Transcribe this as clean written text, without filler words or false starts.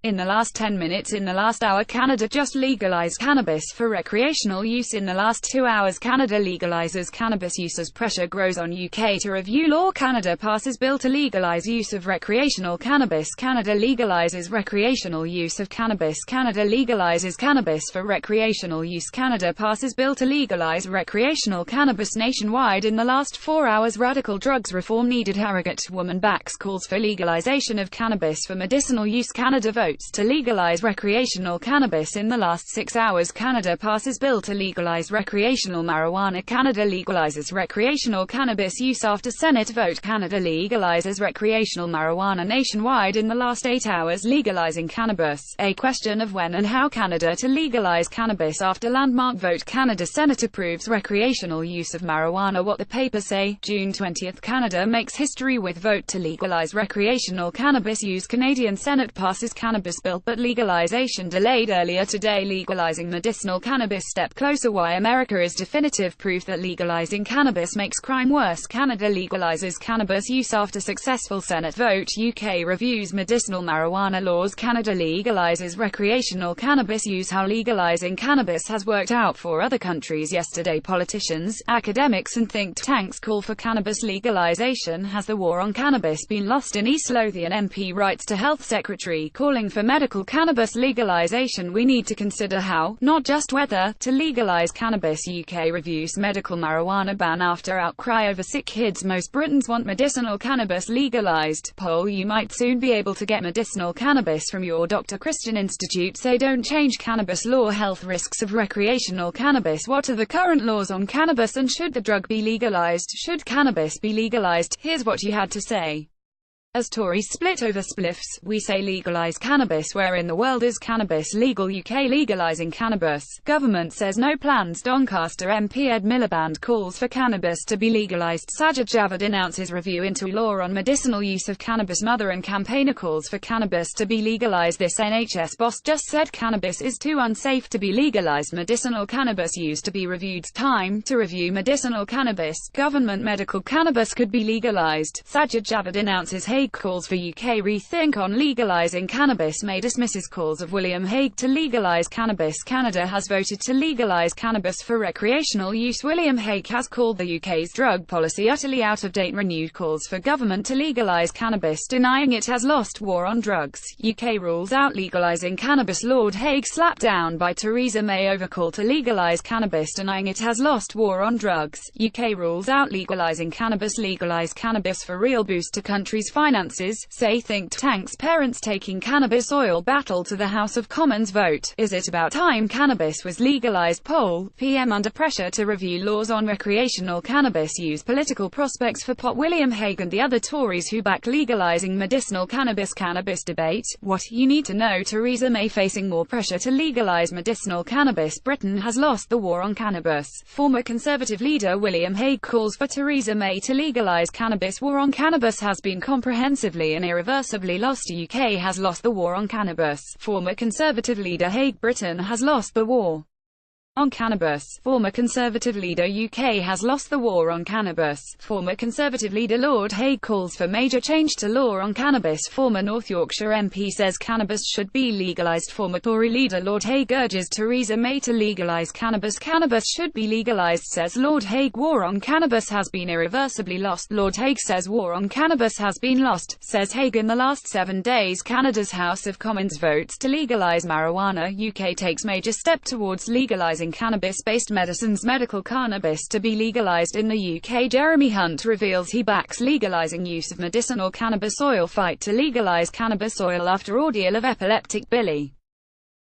In the last 10 minutes. In the last hour, Canada just legalized cannabis for recreational use. In the last 2 hours, Canada legalizes cannabis use as pressure grows on UK to review law. Canada passes bill to legalize use of recreational cannabis. Canada legalizes recreational use of cannabis. Canada legalizes cannabis for recreational use. Canada passes bill to legalize recreational cannabis nationwide. In the last 4 hours, radical drugs reform needed. Harrogate woman backs calls for legalization of cannabis for medicinal use. Canada votes to legalize recreational cannabis. In the last 6 hours, Canada passes bill to legalize recreational marijuana. Canada legalizes recreational cannabis use after Senate vote. Canada legalizes recreational marijuana nationwide. In the last 8 hours, legalizing cannabis. A question of when and how Canada to legalize cannabis after landmark vote. Canada Senate approves recreational use of marijuana. What the papers say. June 20th, Canada makes history with vote to legalize recreational cannabis use. Canadian Senate passes cannabis bill, but legalization delayed. Earlier today, legalizing medicinal cannabis step closer. Why America is definitive proof that legalizing cannabis makes crime worse. Canada legalizes cannabis use after successful Senate vote. UK reviews medicinal marijuana laws. Canada legalizes recreational cannabis use. How legalizing cannabis has worked out for other countries. Yesterday, politicians, academics and think tanks call for cannabis legalization. Has the war on cannabis been lost? In East Lothian MP writes to Health Secretary calling for medical cannabis legalization. We need to consider how, not just whether, to legalize cannabis. UK reviews medical marijuana ban after outcry over sick kids. Most Britons want medicinal cannabis legalized. Poll: you might soon be able to get medicinal cannabis from your doctor. Christian Institute say don't change cannabis law. Health risks of recreational cannabis. What are the current laws on cannabis and should the drug be legalized? Should cannabis be legalized? Here's what you had to say. As Tories split over spliffs, we say legalize cannabis. Where in the world is cannabis legal? UK legalizing cannabis. Government says no plans. Doncaster MP Ed Miliband calls for cannabis to be legalized. Sajid Javid announces review into law on medicinal use of cannabis. Mother and campaigner calls for cannabis to be legalized. This NHS boss just said cannabis is too unsafe to be legalized. Medicinal cannabis use to be reviewed. Time to review medicinal cannabis. Government medical cannabis could be legalized. Sajid Javid announces Hague calls for UK rethink on legalizing cannabis. May dismisses calls of William Hague to legalize cannabis. Canada has voted to legalize cannabis for recreational use. William Hague has called the UK's drug policy utterly out of date. Renewed calls for government to legalize cannabis, denying it has lost war on drugs. UK rules out legalizing cannabis. Lord Hague slapped down by Theresa May over call to legalize cannabis, denying it has lost war on drugs. UK rules out legalizing cannabis. Legalize cannabis for real boost to country's finances, say think tanks. Parents taking cannabis oil battle to the House of Commons vote. Is it about time cannabis was legalized? Poll: PM under pressure to review laws on recreational cannabis use. Political prospects for pot. William Hague and the other Tories who back legalizing medicinal cannabis. Cannabis debate. What you need to know. Theresa May facing more pressure to legalize medicinal cannabis. Britain has lost the war on cannabis. Former Conservative leader William Hague calls for Theresa May to legalize cannabis. War on cannabis has been comprehensively and irreversibly lost. UK has lost the war on cannabis. Former Conservative leader Hague: Britain has lost the war on cannabis. Former Conservative leader: UK has lost the war on cannabis. Former Conservative leader Lord Hague calls for major change to law on cannabis. Former North Yorkshire MP says cannabis should be legalised. Former Tory leader Lord Hague urges Theresa May to legalise cannabis. Cannabis should be legalised, says Lord Hague. War on cannabis has been irreversibly lost. Lord Hague says war on cannabis has been lost, says Hague. In the last 7 days, Canada's House of Commons votes to legalise marijuana. UK takes major step towards legalising cannabis-based medicines. Medical cannabis to be legalized in the UK. Jeremy Hunt reveals he backs legalizing use of medicinal cannabis oil. Fight to legalize cannabis oil after ordeal of epileptic Billy.